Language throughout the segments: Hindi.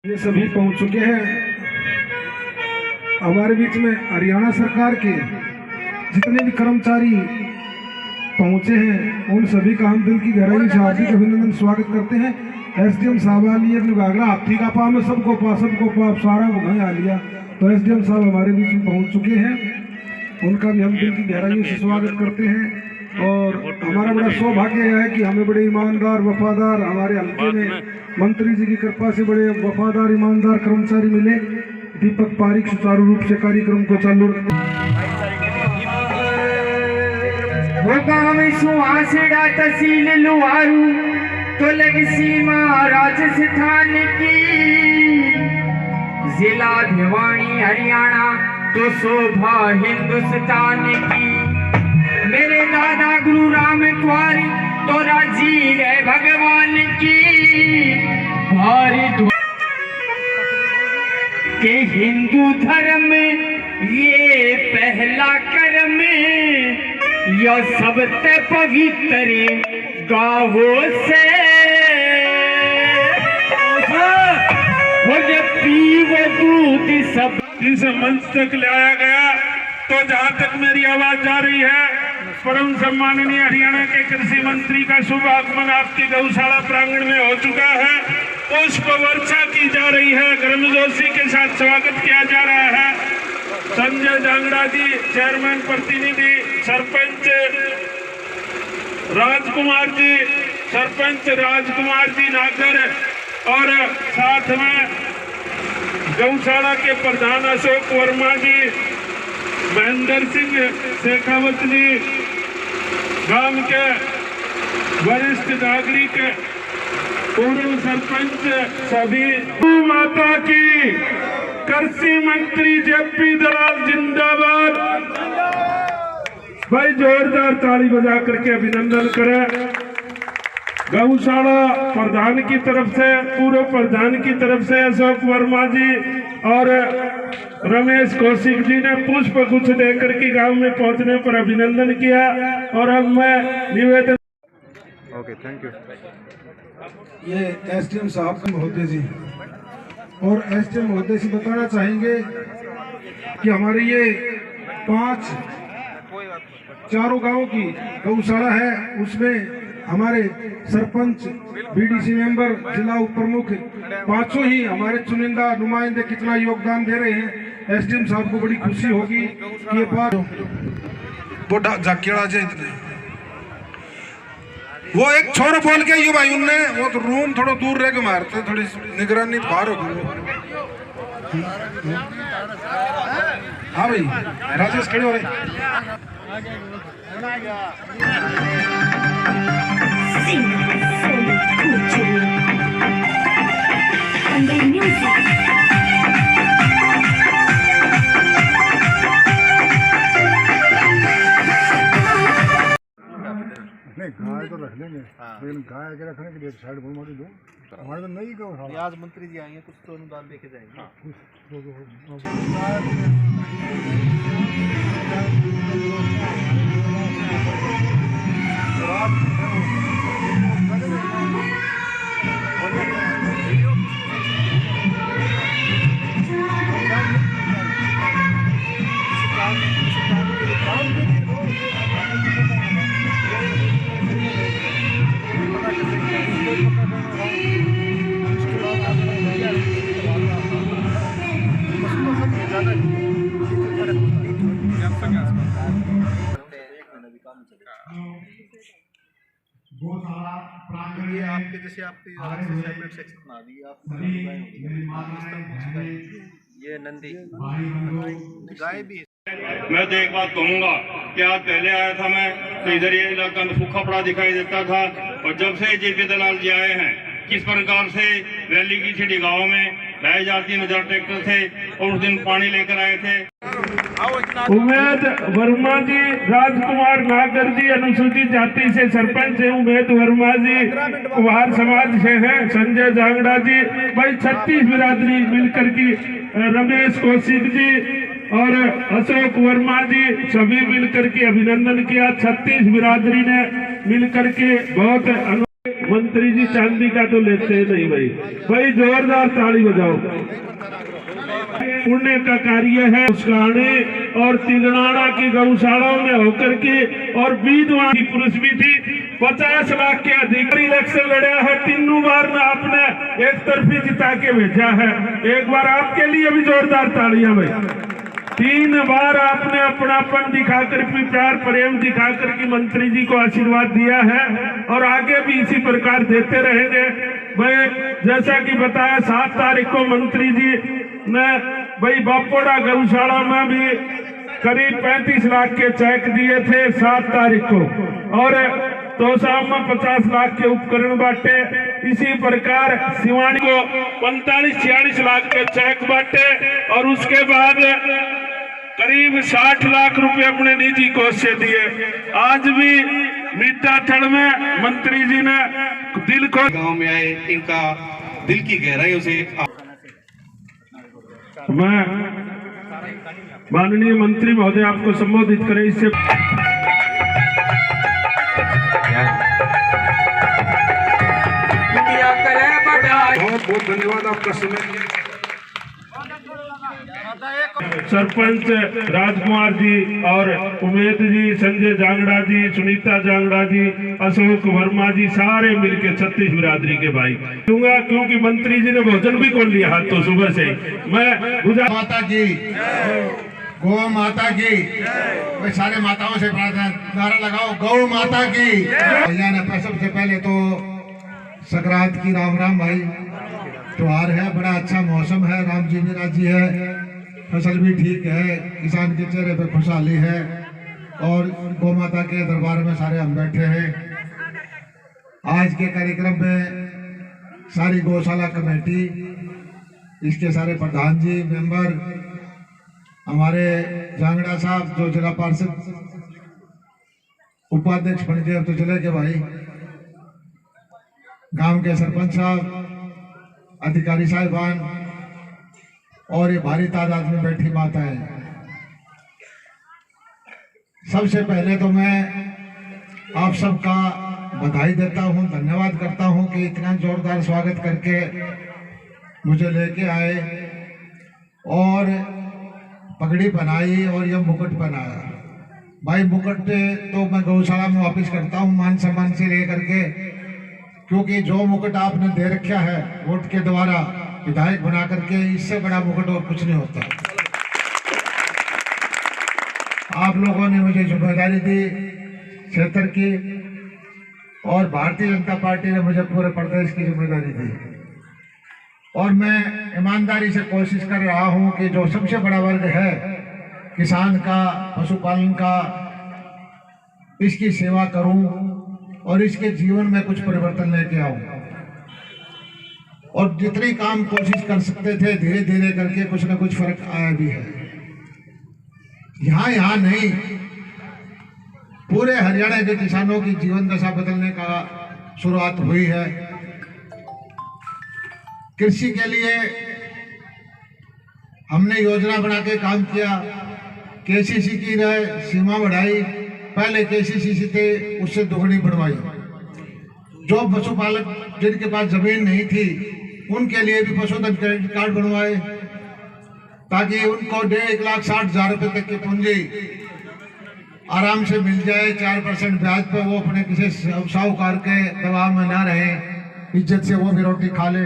ये सभी पहुंच चुके हैं। हमारे बीच में हरियाणा सरकार के जितने भी कर्मचारी पहुंचे हैं उन सभी का हम दिल की गहराई से हार्दिक अभिनंदन स्वागत करते हैं। एसडीएम साहब आ लिए अपने गागरा हाथी का पा में सबको पाप सारा घुमाए आ लिया, तो एसडीएम साहब हमारे बीच में पहुंच चुके हैं, उनका भी हम दिल की गहराइयों से स्वागत करते हैं। और हमारा बड़ा सौभाग्य है कि हमें बड़े ईमानदार वफादार हमारे हल्के में मंत्री जी की कृपा से बड़े वफादार ईमानदार कर्मचारी मिले। दीपक पारिक सुचारू रूप से कार्यक्रम को चालू सुहासड़ा तहसील लुहारू तो लग सीमा राजस्थान की, जिला भिवानी हरियाणा तो शोभा हिंदुस्तान की। मेरे दादा गुरु राम कुंवर तो राजी है भगवान की, भारी के हिंदू धर्म ये पहला कर्म, यह सबसे पवित्र गावो से पीव दूध सब इस मंच तक लाया गया। तो जहां तक मेरी आवाज जा रही है, परम सम्माननीय हरियाणा के कृषि मंत्री का शुभ आगमन आपके गौशाला प्रांगण में हो चुका है। पुष्प वर्षा की जा रही है, गर्मजोशी के साथ स्वागत किया जा रहा है। संजय जांगड़ा जी, चेयरमैन प्रतिनिधि, सरपंच राजकुमार जी, सरपंच राजकुमार जी नागर, और साथ में गौशाला के प्रधान अशोक वर्मा जी, महेंद्र सिंह शेखावत जी, गांव के वरिष्ठ नागरिक, पूर्व सरपंच सभी। माता की कृषि मंत्री जेपी दलाल जिंदाबाद। भाई जोरदार ताली बजा करके अभिनंदन करें। गौशाला प्रधान की तरफ से, पूर्व प्रधान की तरफ से अशोक वर्मा जी और रमेश कौशिक जी ने पुष्प गुच्छ देकर के गांव में पहुंचने पर अभिनंदन किया। और अब मैं निवेदन ओके, थैंक यू। ये एसडीएम साहब का महोदय जी, और एसडीएम महोदय से बताना चाहेंगे कि हमारे ये 5 चारों गांवों की गौशाला है, उसमें हमारे सरपंच, बीडीसी मेंबर, जिला उप प्रमुख पांचों ही हमारे चुनिंदा नुमाइंदे कितना योगदान दे रहे हैं। एसडीएम साहब को बड़ी खुशी होगी कि ये बात वो जाकेड़ा जाए इतने वो एक छोर बोल के यू भाई उनने वो तो रूम थोड़ा दूर रह के मारते, थोड़ी निगरानी बाहर होगी। हाँ भाई राजेश खड़े हो रहे। नहीं गाय तो रख लेंगे, लेकिन गाय के रखने के लिए साइड पर मारी दो। हमारे तो नहीं गौ। आज मंत्री जी आएंगे, कुछ तो अनुदान लेके जाएंगे। ये आपके जैसे आपकी अलग से सेपरेट सेक्शन बना दी आप। ये नंदी गाय भी। मैं तो एक बात कहूँगा कि आज पहले आया था मैं, तो इधर ये इलाका में सूखा पड़ा दिखाई देता था, और जब से जेपी दलाल जी आए हैं किस प्रकार से रैली की थी गाँव में, 2,500 ट्रैक्टर थे, और उस दिन पानी लेकर आए थे। उमेद वर्मा जी, राजकुमार नागर जी अनुसूचित जाति से सरपंच है, उमेद वर्मा जी कुहार समाज से हैं, संजय जांगड़ा जी, भाई 36 बिरादरी मिलकर की, रमेश कौशिक जी और अशोक वर्मा जी सभी मिलकर के अभिनंदन किया। 36 बिरादरी ने मिलकर के बहुत मंत्री जी चांदी का तो लेते ही नहीं भाई। भाई जोरदार ताली बजाओ। पुण्य का कार्य है उसकाने और तिगनाड़ा की गौशालाओं में होकर के और विधवा की पुरुष भी थी। 50 लाख के अधिक इलेक्शन लड़ा है, तीनों बार में आपने एक तरफी जिता के भेजा है। एक बार आपके लिए भी जोरदार तालियां भाई। 3 बार आपने अपनापन दिखाकर भी प्यार प्रेम दिखाकर के मंत्री जी को आशीर्वाद दिया है और आगे भी इसी प्रकार देते रहेंगे भाई। जैसा कि बताया 7 तारीख को मंत्री जी ने भाई बापोड़ा गौशाला में भी करीब 35 लाख के चेक दिए थे 7 तारीख को, और तोसाम में 50 लाख के उपकरण बांटे। इसी प्रकार सिवानी को 45-46 लाख के चेक बांटे और उसके बाद करीब 60 लाख रुपए अपने निजी कोष से दिए। आज भी मीठा थड़ में मंत्री जी ने दिल को गांव में आए, इनका दिल की गहराइयों से मैं माननीय मंत्री महोदय आपको संबोधित करें। इससे बहुत बहुत धन्यवाद आपका समय। सरपंच राजकुमार जी और उमेद जी, संजय जांगड़ा जी, सुनीता जांगड़ा जी, अशोक वर्मा जी, सारे मिलके 36 बिरादरी के भाई दूंगा, क्योंकि मंत्री जी ने भोजन भी खोल लिया हाथ तो सुबह से। मैं गुजरात माता की, गौ माता की, भाई सारे माताओं से प्रार्थना, नारा लगाओ गौ माता की। भैया ने सबसे पहले तो संक्रांत की राम राम भाई। त्योहार है, बड़ा अच्छा मौसम है, राम जी भी राजी है, फसल भी ठीक है, किसान के चेहरे पे खुशहाली है और गौ माता के दरबार में सारे हम बैठे हैं। आज के कार्यक्रम में सारी गौशाला कमेटी, इसके सारे प्रधान जी, मेंबर, हमारे जांगड़ा साहब जो जिला पार्षद उपाध्यक्ष बन गए, तो जिले के भाई, गांव के सरपंच साहब, अधिकारी साहिबान और ये भारी तादाद में बैठी माताएं, सबसे पहले तो मैं आप सबका बधाई देता हूं, धन्यवाद करता हूं कि इतना जोरदार स्वागत करके मुझे लेके आए और पगड़ी पहनाई और ये मुकुट पहनाया। भाई मुकुट तो मैं गौशाला में वापस करता हूं मान सम्मान से लेकर के, क्योंकि जो मुकुट आपने दे रखा है वोट के द्वारा विधायक बना करके, इससे बड़ा मुकुट और कुछ नहीं होता। आप लोगों ने मुझे जिम्मेदारी दी क्षेत्र की और भारतीय जनता पार्टी ने मुझे पूरे प्रदेश की जिम्मेदारी दी, और मैं ईमानदारी से कोशिश कर रहा हूं कि जो सबसे बड़ा वर्ग है किसान का, पशुपालन का, इसकी सेवा करूं और इसके जीवन में कुछ परिवर्तन लेके आऊं। और जितनी काम कोशिश कर सकते थे धीरे धीरे करके कुछ ना कुछ फर्क आया भी है। यहाँ नहीं, पूरे हरियाणा के किसानों की जीवन दशा बदलने का शुरुआत हुई है। कृषि के लिए हमने योजना बना के काम किया, केसीसी की सीमा बढ़ाई, पहले केसीसी थे उससे दोगुनी बढ़वाई। जो पशुपालक जिनके पास जमीन नहीं थी उनके लिए भी पशुधन क्रेडिट कार्ड बनवाए, ताकि उनको 1,60,000 रुपए तक की पूंजी आराम से मिल जाए। 4% ब्याज पे वो अपने किसी साहूकार के दबाव में ना रहे, इज्जत से वो भी रोटी खा ले।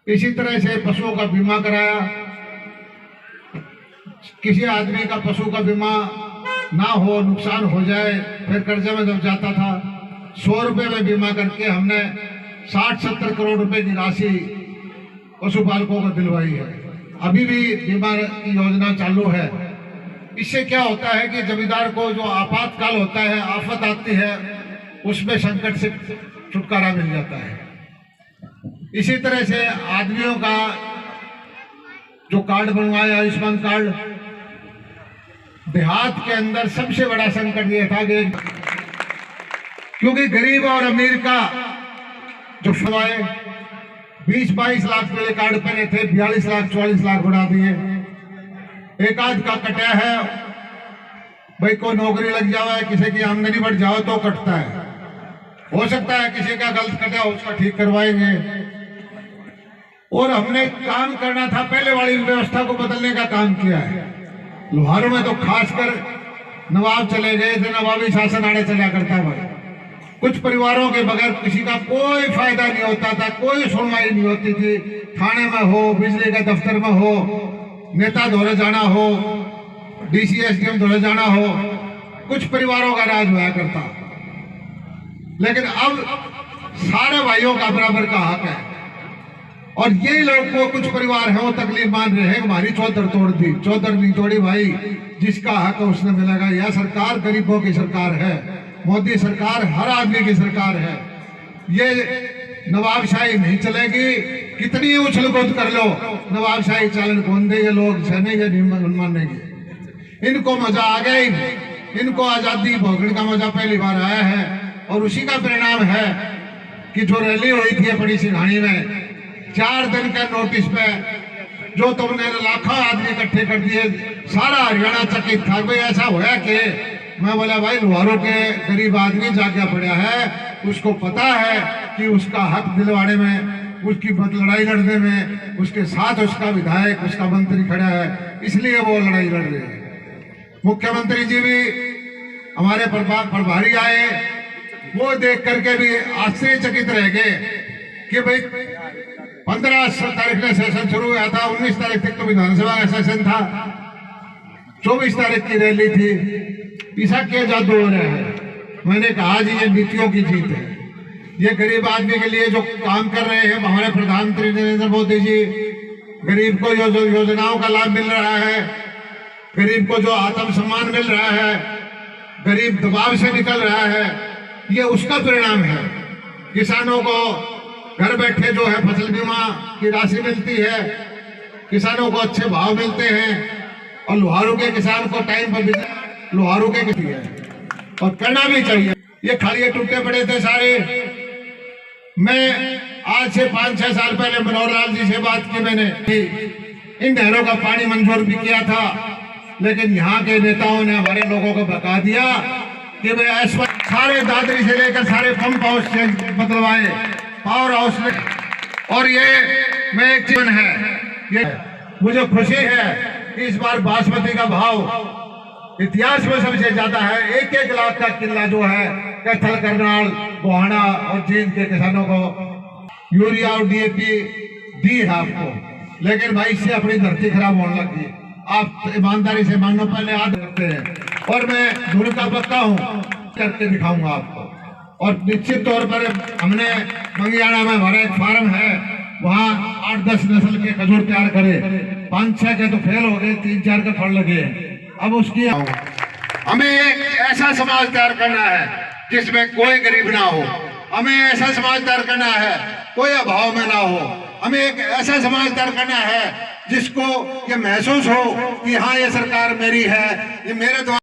इसी तरह से पशुओं का बीमा कराया। किसी आदमी का पशु का बीमा ना हो, नुकसान हो जाए, फिर कर्जे में दब जाता था। 100 रुपए में बीमा करके हमने 60-70 करोड़ रुपए की राशि पशुपालकों को दिलवाई है। अभी भी बीमा की योजना चालू है। इससे क्या होता है कि जमींदार को जो आपातकाल होता है, आफत आती है, उसमें संकट से छुटकारा मिल जाता है। इसी तरह से आदमियों का जो कार्ड बनवाया, आयुष्मान कार्ड, देहात के अंदर सबसे बड़ा संकट ये था कि क्योंकि गरीब और अमीर का जो फवाए 20-22 लाख पहले कार्ड पहले थे, 42 लाख 44 लाख बढ़ा दिए। एक आध का कटा है, भाई को नौकरी लग जाए, किसी की आमदनी बढ़ जाओ तो कटता है। हो सकता है किसी का गलत कटा हो, उसका ठीक करवाएंगे। और हमने काम करना था, पहले वाली व्यवस्था को बदलने का काम किया है। लोहारों में तो खासकर नवाब चले गए थे, नवाबी शासन आड़े चला करता भाई। कुछ परिवारों के बगैर किसी का कोई फायदा नहीं होता था, कोई सुनवाई नहीं होती थी। थाने में हो, बिजली के दफ्तर में हो, नेता दौरे जाना हो, डीसी एसडीएम दौरे जाना हो, कुछ परिवारों का राज हुआ करता। लेकिन अब सारे भाइयों का बराबर का हक है। और ये लोग को कुछ परिवार है वो तकलीफ मान रहे हैं, हमारी चौधर तोड़ दी, चौधर नहीं तोड़ी भाई, जिसका हक है उसने मिलेगा। यह सरकार गरीबों की सरकार है, मोदी सरकार हर आदमी की सरकार है। ये नवाबशाही नहीं चलेगी, कितनी उछल कूद कर लो, नवाबशाही चालन कौन दे, ये लोग सहने या नहीं मानेंगे। इनको मजा आ गया ही, इनको आजादी भोगने का मजा पहली बार आया है। और उसी का परिणाम है कि जो रैली हुई थी बड़ी सिंघानी में, 4 दिन के नोटिस पे जो तुमने लाखों आदमी इकट्ठे कर दिए, सारा हरियाणा चकित था। भाई ऐसा होया कि मैं बोला भाई लोहारों के गरीब आदमी जागा पड़ा है, उसको पता है कि उसका हक दिलवाने में, उसकी लड़ाई लड़ने में उसके साथ उसका विधायक, उसका मंत्री खड़ा है, इसलिए वो लड़ाई लड़ रहे हैं। मुख्यमंत्री जी भी हमारे प्रभारी आए, वो देख करके भी आश्चर्यचकित रह गए कि भाई 15 तारीख ने सेशन शुरू हुआ था, 19 तारीख तक तो विधानसभा का सेशन था, 24 तारीख की रैली थी, ऐसा क्या जादू हो रहा है। मैंने कहा जी ये नीतियों की जीत है। ये गरीब आदमी के लिए जो काम कर रहे हैं हमारे प्रधानमंत्री नरेंद्र मोदी जी, गरीब को जो योजनाओं का लाभ मिल रहा है, गरीब को जो आत्म सम्मान मिल रहा है, गरीब दबाव से निकल रहा है, ये उसका परिणाम है। किसानों को घर बैठे जो है फसल बीमा की राशि मिलती है, किसानों को अच्छे भाव मिलते हैं, और लोहारों के किसान को टाइम पर लोहारों के है और करना भी चाहिए। ये खाली टूटे पड़े थे सारे। मैं आज से 5-6 साल पहले मनोहर लाल जी से बात की मैंने, इन नहरों का पानी मंजूर भी किया था, लेकिन यहाँ के नेताओं ने हमारे लोगों को बता दिया कि भाई इस वक्त सारे दादरी से लेकर सारे पंप हाउस से बदलवाए, पावर हाउस में। और ये मैं एक चीज है, ये मुझे खुशी है कि इस बार बासमती का भाव इतिहास में सबसे ज्यादा है। 1-1 लाख का किला जो है कैथल, करनाल, गोहाना और जींद के किसानों को यूरिया और डीएपी दी है आपको। लेकिन भाई इससे अपनी धरती खराब होने लगी। आप ईमानदारी से मानो, पहले याद रखते हैं, और मैं धुन का पक्का हूँ, करके दिखाऊंगा आपको। और निश्चित तौर पर हमने मंगियाना में हमारा एक फार्म है, वहाँ 8-10 नस्ल के खजूर तैयार करे, 5-6 के तो फेल हो गए, 3-4 के फल लगे। अब उसकी हमें एक ऐसा समाज तैयार करना है जिसमें कोई गरीब ना हो, हमें ऐसा समाज तैयार करना है कोई अभाव में ना हो, हमें एक ऐसा समाज तैयार करना है जिसको ये महसूस हो कि हाँ ये सरकार मेरी है, ये मेरे द्वारा